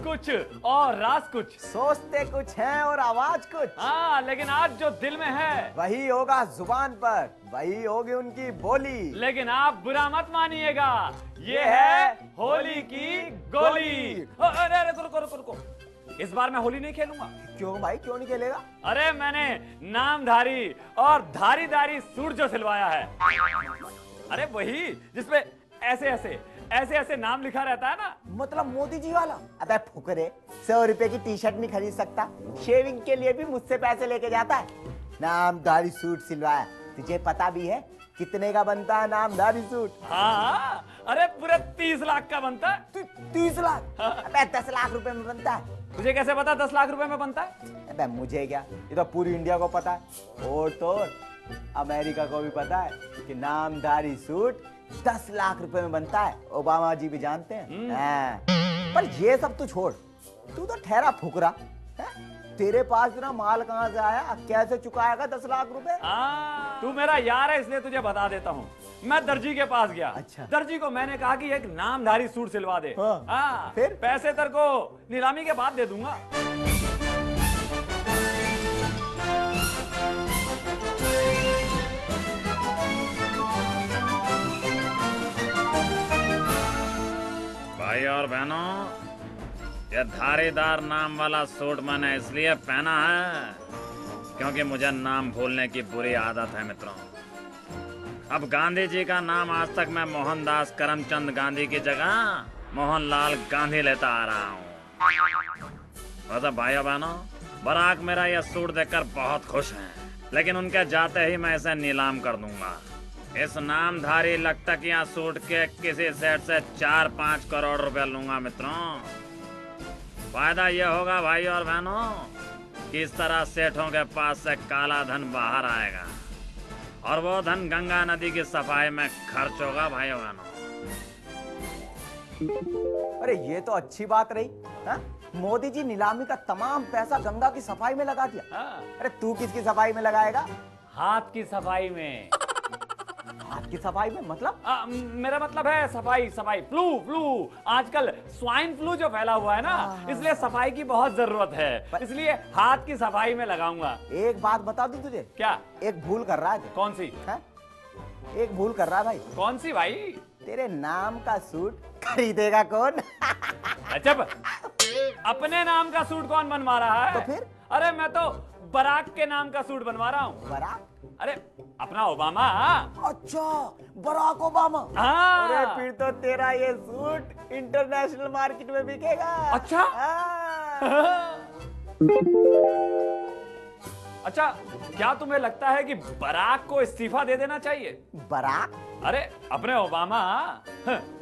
कुछ और राज कुछ, सोचते कुछ हैं और आवाज कुछ। हाँ, लेकिन आज जो दिल में है वही होगा जुबान पर, वही होगी उनकी बोली। लेकिन आप बुरा मत मानिएगा, ये है होली की गोली। अरे अरे रुको रुको रुको, इस बार मैं होली नहीं खेलूंगा। क्यों भाई, क्यों नहीं खेलेगा? अरे मैंने नामधारी और धारीदारी सूट जो सिलवाया है, अरे वही जिसपे ऐसे ऐसे ऐसे ऐसे नाम लिखा रहता है ना। मतलब मोदी जी वाला? अबे फुकरे, 100 रुपए की टी शर्ट नहीं खरीद सकता, शेविंग के लिए भी मुझसे पैसे लेके जाता है। नामधारी सूट सिलवाया, तुझे पता भी है कितने का बनता है नामधारी सूट? हाँ, अरे पूरे 30 लाख का बनता है। 30 लाख? हाँ। अबे 10 लाख रुपए में बनता है। तुझे कैसे पता 10 लाख रुपए में बनता है? अबे मुझे क्या, ये तो पूरी इंडिया को पता है, और तो अमेरिका को भी पता है कि नामधारी सूट 10 लाख रुपए में बनता है। ओबामा जी भी जानते हैं। हाँ। पर ये सब तू छोड़, तू तो ठहरा फुकरा है? तेरे पास इतना माल कहाँ से आया, कैसे चुकाएगा 10 लाख रुपए? तू मेरा यार है इसलिए तुझे बता देता हूँ। मैं दर्जी के पास गया। अच्छा। दर्जी को मैंने कहा कि एक नामधारी सूट सिलवा दे। हाँ। फिर पैसे तेरे को नीलामी के बाद दे दूंगा। भाई और बहनों, ये धारीदार नाम वाला सूट मैंने इसलिए पहना है क्योंकि मुझे नाम भूलने की बुरी आदत है मित्रों। अब गांधी जी का नाम आज तक मैं मोहनदास करमचंद गांधी की जगह मोहनलाल गांधी लेता आ रहा हूँ। वैसे भाइयों बहनों, बराक मेरा यह सूट देखकर बहुत खुश हैं, लेकिन उनके जाते ही मैं इसे नीलाम कर दूंगा। इस नामधारी लकटकिया सूट के किसी सेट से 4-5 करोड़ रुपए लूंगा मित्रों। फायदा यह होगा भाई और बहनों कि इस तरह सेठों के पास से काला धन बाहर आएगा और वो धन गंगा नदी की सफाई में खर्च होगा भाइयों बहनों। अरे ये तो अच्छी बात रही। हा? मोदी जी नीलामी का तमाम पैसा गंगा की सफाई में लगा दिया। अरे तू किसकी सफाई में लगाएगा? हाथ की सफाई में। हाथ की सफाई में मतलब? मेरा मतलब है सफाई सफाई। फ्लू आजकल स्वाइन फ्लू जो फैला हुआ है ना, इसलिए सफाई की बहुत जरूरत है, इसलिए हाथ की सफाई में लगाऊंगा। एक बात बता दूं तुझे? क्या? एक भूल कर रहा है। कौन सी? है? एक भूल कर रहा है भाई। कौन सी भाई? तेरे नाम का सूट खरीदेगा कौन? अच्छा, अपने नाम का सूट कौन बनवा रहा है? तो फिर? अरे मैं तो बराक के नाम का सूट बनवा रहा हूँ। बराक? अरे अपना ओबामा। अच्छा, बराक ओबामा। अरे फिर तो तेरा ये सूट इंटरनेशनल मार्केट में बिकेगा। अच्छा। अच्छा, क्या तुम्हें लगता है कि बराक को इस्तीफा दे देना चाहिए? बराक? अरे अपने ओबामा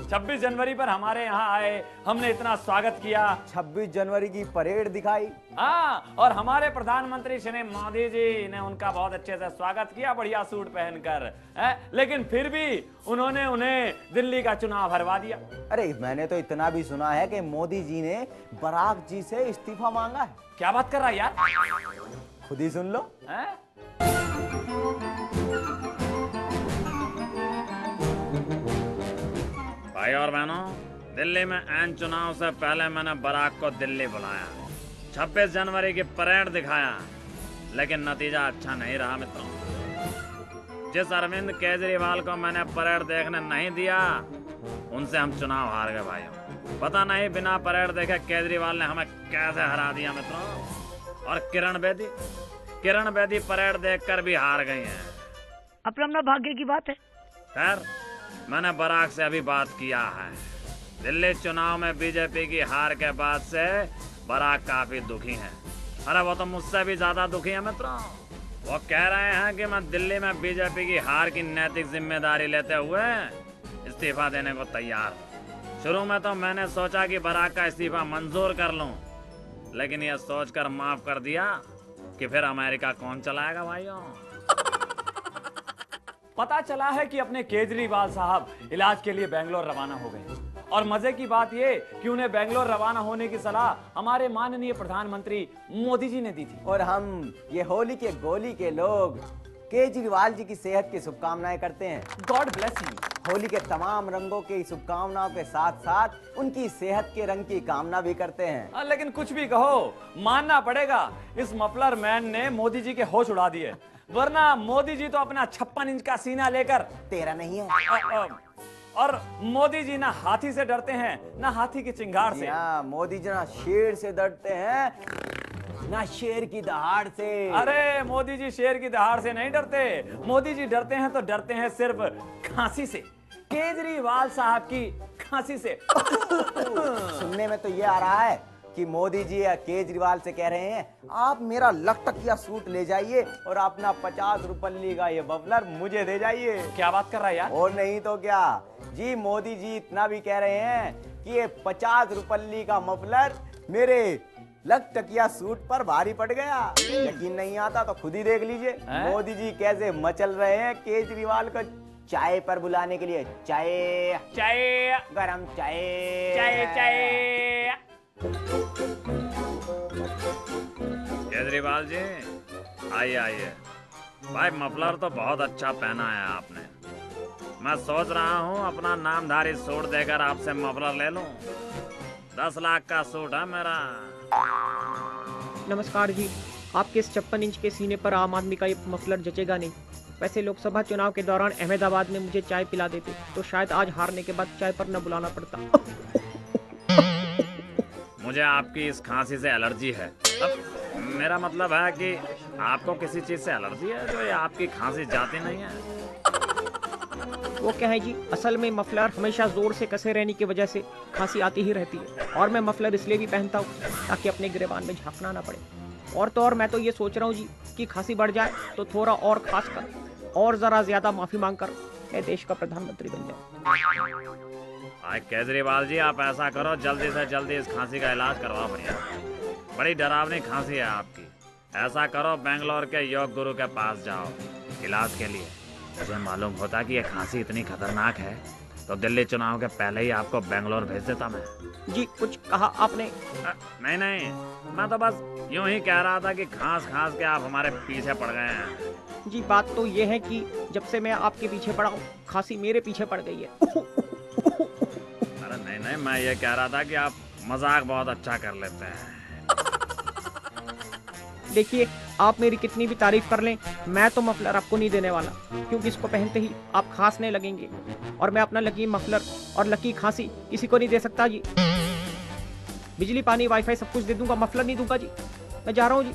26 जनवरी पर हमारे यहाँ आए, हमने इतना स्वागत किया, 26 जनवरी की परेड दिखाई। हाँ, और हमारे प्रधानमंत्री श्री मोदी जी ने उनका बहुत अच्छे से स्वागत किया, बढ़िया सूट पहनकर। लेकिन फिर भी उन्होंने उन्हें दिल्ली का चुनाव हरवा दिया। अरे मैंने तो इतना भी सुना है कि मोदी जी ने बराक जी से इस्तीफा मांगा है। क्या बात कर रहा है यार? खुद ही सुन लो। भाई और बहनों, दिल्ली में ऐन चुनाव से पहले मैंने बराक को दिल्ली बुलाया, 26 जनवरी की परेड दिखाया, लेकिन नतीजा अच्छा नहीं रहा मित्रों। जिस अरविंद केजरीवाल को मैंने परेड देखने नहीं दिया, उनसे हम चुनाव हार गए भाइयों। पता नहीं बिना परेड देखे केजरीवाल ने हमें कैसे हरा दिया मित्रों। और किरण बेदी परेड देखकर भी हार गई हैं। अपना भाग्य की बात है। खैर, मैंने बराक से अभी बात किया है। दिल्ली चुनाव में बीजेपी की हार के बाद से बराक काफी दुखी है। अरे वो तो मुझसे भी ज्यादा दुखी है मित्रों। वो कह रहे हैं कि मैं दिल्ली में बीजेपी की हार की नैतिक जिम्मेदारी लेते हुए इस्तीफा देने को तैयार हूँ। शुरू में तो मैंने सोचा कि बराक का इस्तीफा मंजूर कर लूं, लेकिन यह सोचकर माफ कर दिया कि फिर अमेरिका कौन चलाएगा भाइयों। पता चला है कि अपने केजरीवाल साहब इलाज के लिए बेंगलोर रवाना हो गए, और मजे की बात ये कि उन्हें बेंगलोर रवाना होने की सलाह हमारे माननीय प्रधानमंत्री मोदी जी ने दी थी। और हम ये होली के गोली के लोग केजरीवाल जी की सेहत की शुभकामनाएं करते हैं। God bless you. होली के तमाम रंगों की शुभकामनाओं के साथ साथ उनकी सेहत के रंग की कामना भी करते हैं। लेकिन कुछ भी कहो, मानना पड़ेगा इस मफलर मैन ने मोदी जी के होश उड़ा दिए, वरना मोदी जी तो अपना 56 इंच का सीना लेकर तेरा नहीं है। और मोदी जी ना हाथी से डरते हैं ना हाथी की चिंगार से। मोदी जी ना शेर से डरते हैं ना शेर की दहाड़ से। अरे मोदी जी शेर की दहाड़ से नहीं डरते, मोदी जी डरते हैं तो डरते हैं सिर्फ खांसी से, केजरीवाल साहब की खांसी से। सुनने में तो ये आ रहा है कि मोदी जी या केजरीवाल से कह रहे हैं आप मेरा लखटकिया सूट ले जाइए और अपना 50 रुपये का ये बबलर मुझे दे जाइए। क्या बात कर रहा है यार? और नहीं तो क्या जी, मोदी जी इतना भी कह रहे हैं कि ये 50 रुपये का मफलर मेरे लखटकिया सूट पर भारी पड़ गया। यकीन नहीं आता तो खुद ही देख लीजिए मोदी जी कैसे मचल रहे हैं केजरीवाल को चाय पर बुलाने के लिए। चाय चाय गरम चाय चाय चाय। केजरीवाल जी आइए आइए। भाई मफलर तो बहुत अच्छा पहना है आपने। मैं सोच रहा हूँ अपना नामधारी सूट देकर आपसे मफलर ले लूं। 10 लाख का सूट है मेरा। नमस्कार जी, आपके इस 56 इंच के सीने पर आम आदमी का ये मफलर जचेगा नहीं। वैसे लोकसभा चुनाव के दौरान अहमदाबाद में मुझे चाय पिला देते तो शायद आज हारने के बाद चाय पर न बुलाना पड़ता। मुझे आपकी इस खांसी से एलर्जी है। अब मेरा मतलब है कि आपको किसी चीज से एलर्जी है जो ये आपकी खांसी जाती नहीं है। वो क्या है जी, असल में मफलर हमेशा जोर से कसे रहने की वजह से खांसी आती ही रहती है, और मैं मफलर इसलिए भी पहनता हूँ ताकि अपने गिरेबान में झांकना ना पड़े। और तो और मैं तो ये सोच रहा हूँ जी कि खांसी बढ़ जाए तो थोड़ा और खास कर और जरा ज्यादा माफी मांग कर मैं देश का प्रधानमंत्री बन जाऊँ। केजरीवाल जी आप ऐसा करो, जल्दी से जल्दी इस खांसी का इलाज करवाओ। बढ़िया, बड़ी डरावनी खांसी है आपकी। ऐसा करो बेंगलोर के योग गुरु के पास जाओ इलाज के लिए। मुझे मालूम होता कि ये खांसी इतनी खतरनाक है तो दिल्ली चुनाव के पहले ही आपको बेंगलोर भेज देता मैं। जी कुछ कहा आपने? नहीं नहीं, मैं तो बस यूं ही कह रहा था कि खांस खांस के आप हमारे पीछे पड़ गए हैं। जी बात तो ये है कि जब से मैं आपके पीछे पड़ा हूँ खांसी मेरे पीछे पड़ गई है। अरे नहीं नहीं, मैं ये कह रहा था कि आप मजाक बहुत अच्छा कर लेते हैं। देखिए आप मेरी कितनी भी तारीफ कर लें, मैं तो मफलर आपको नहीं देने वाला, क्योंकि इसको पहनते ही आप खांसने लगेंगे और मैं अपना लकी मफलर और लकी खांसी किसी को नहीं दे सकता जी। बिजली पानी वाईफाई सब कुछ दे दूंगा, मफलर नहीं दूंगा जी। मैं जा रहा हूँ जी।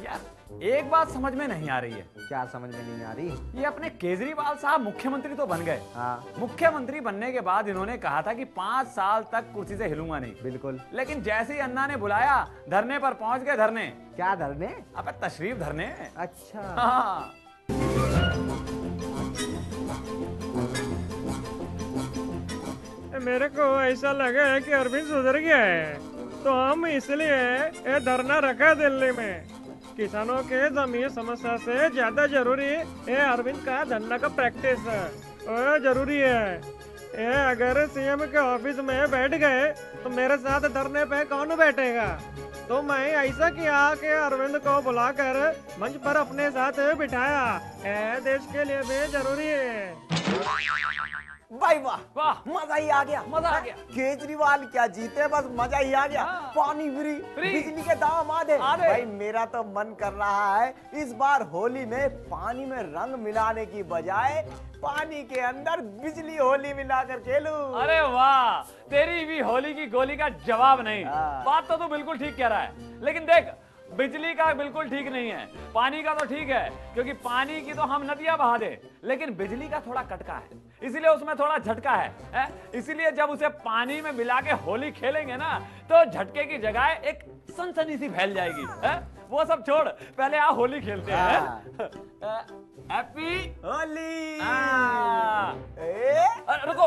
यार एक बात समझ में नहीं आ रही है। क्या समझ में नहीं आ रही? ये अपने केजरीवाल साहब मुख्यमंत्री तो बन गए। हाँ। मुख्यमंत्री बनने के बाद इन्होंने कहा था कि 5 साल तक कुर्सी से हिलूंगा नहीं। बिल्कुल। लेकिन जैसे ही अन्ना ने बुलाया धरने पर पहुंच गए। धरने? क्या धरने? अबे तशरीफ धरने। अच्छा। हाँ। मेरे को ऐसा लगा है कि अरविंद सुधर गया है, तो हम इसलिए ये धरना रखा है दिल्ली में। किसानों के जमीन समस्या से ज्यादा जरूरी ये अरविंद का धरना का प्रैक्टिस है, जरूरी है। ये अगर सीएम के ऑफिस में बैठ गए तो मेरे साथ धरने पे कौन बैठेगा? तो मैं ऐसा किया कि अरविंद को बुलाकर मंच पर अपने साथ बिठाया। देश के लिए भी जरूरी है। भाई वाह वाह, मजा ही आ गया। मजा आ गया। केजरीवाल क्या जीते, बस मजा ही आ गया। हाँ। पानी फ्री, बिजली के दाम आधे। भाई मेरा तो मन कर रहा है इस बार होली में पानी में रंग मिलाने की बजाय पानी के अंदर बिजली होली मिलाकर खेलूं। अरे वाह, तेरी भी होली की गोली का जवाब नहीं। हाँ। बात तो तू बिल्कुल ठीक कह रहा है, लेकिन देख बिजली का बिल्कुल ठीक नहीं है, पानी का तो ठीक है, क्योंकि पानी की तो हम नदियां बहा दे, लेकिन बिजली का थोड़ा कटका है, इसीलिए उसमें थोड़ा झटका है? इसीलिए जब उसे पानी में मिला के होली खेलेंगे ना तो झटके की जगह एक सनसनी सी फैल जाएगी। है? वो सब छोड़, पहले आ होली खेलते हैं। हैप्पी होली। अरे रुको,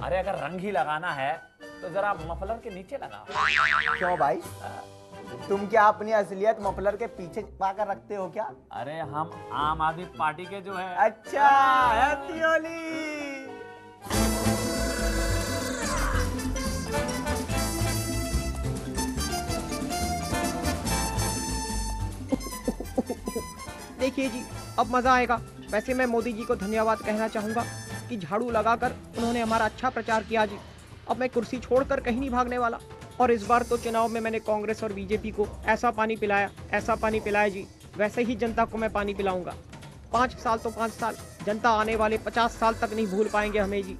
अरे अगर रंग ही लगाना है तो जरा मफलर के नीचे लगाओ। क्यों भाई, तुम क्या अपनी असलियत मफलर के पीछे पाकर रखते हो क्या? अरे हम आम आदमी पार्टी के जो है। अच्छा, हैप्पी होली। देखिए जी अब मजा आएगा। वैसे मैं मोदी जी को धन्यवाद कहना चाहूंगा की झाड़ू लगाकर उन्होंने हमारा अच्छा प्रचार किया जी। अब मैं कुर्सी छोड़कर कहीं नहीं भागने वाला। और इस बार तो चुनाव में मैंने कांग्रेस और बीजेपी को ऐसा पानी पिलाया जी, वैसे ही जनता को मैं पानी पिलाऊंगा। 5 साल तो 5 साल, जनता आने वाले 50 साल तक नहीं भूल पाएंगे हमें जी।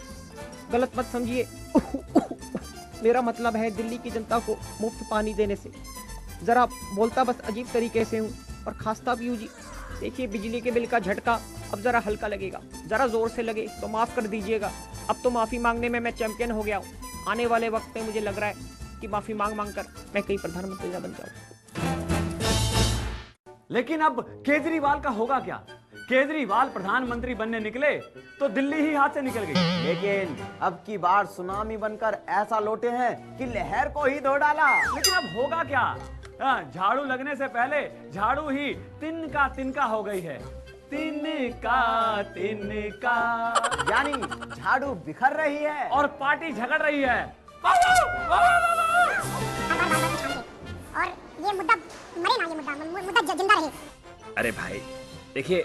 गलत मत समझिए। मेरा मतलब है दिल्ली की जनता को मुफ्त पानी देने से। जरा बोलता बस अजीब तरीके से हूँ और खांसता भी हूँ जी। देखिए बिजली के बिल का झटका अब जरा हल्का लगेगा, जरा जोर से लगे तो माफ कर दीजिएगा। अब तो माफी मांगने में मैं चैंपियन हो गया हूँ। आने वाले वक्त में मुझे लग रहा है कि माफी मांग कर मैं कहीं प्रधानमंत्री ना बन जाऊँ। लेकिन अब केजरीवाल का होगा क्या? केजरीवाल प्रधानमंत्री बनने निकले तो दिल्ली ही हाथ से निकल गई। लेकिन अब की बार सुनामी बनकर ऐसा लौटे हैं कि लहर को ही धो डाला। लेकिन अब होगा क्या? झाड़ू लगने से पहले झाड़ू ही तिनका तिनका हो गई है। तिनका तिनका, यानी झाड़ू बिखर रही है और पार्टी झगड़ रही है। और ये मुद्दा मरे ना, ये मुद्दा जिंदा रहे। अरे भाई देखिए,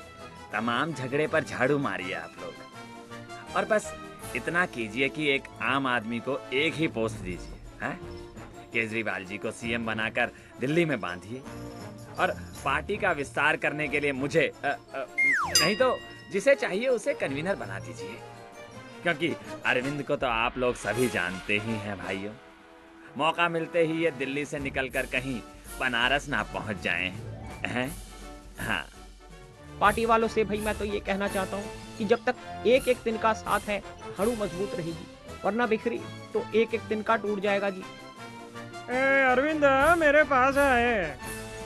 तमाम झगड़े पर झाड़ू मारिए आप लोग, और बस इतना कीजिए कि एक आम आदमी को एक ही पोस्ट दीजिए, हैं? केजरीवाल जी को सीएम बनाकर दिल्ली में बांधिए, और पार्टी का विस्तार करने के लिए मुझे नहीं तो जिसे चाहिए उसे कन्वीनर बना दीजिए, क्योंकि अरविंद को तो आप लोग सभी जानते ही हैं भाइयों। मौका मिलते ही ये दिल्ली से निकलकर कहीं बनारस ना पहुंच जाएं, हैं? हाँ। पार्टी वालों से भाई मैं तो ये कहना चाहता हूँ कि जब तक एक एक दिन का साथ है झाड़ू मजबूत रहेगी, वरना बिखरी तो एक एक दिन का टूट जाएगा जी। अरविंद मेरे पास आए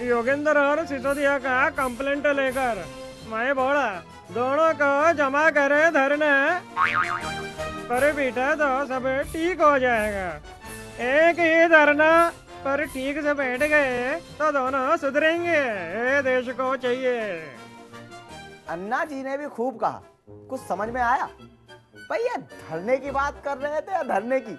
योगेंद्र और सिसोदिया का कंप्लेंट लेकर। मैं बोला दोनों को जमा करे धरना पर बेटा तो सब ठीक हो जाएगा। एक ही धरना पर ठीक से बैठ गए तो दोनों सुधरेंगे। ये देश को चाहिए। अन्ना जी ने भी खूब कहा, कुछ समझ में आया? भाई ये धरने की बात कर रहे थे या धरने की?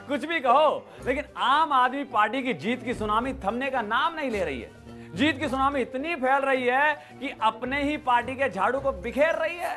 कुछ भी कहो, लेकिन आम आदमी पार्टी की जीत की सुनामी थमने का नाम नहीं ले रही है। जीत की सुनामी इतनी फैल रही है कि अपने ही पार्टी के झाड़ू को बिखेर रही है।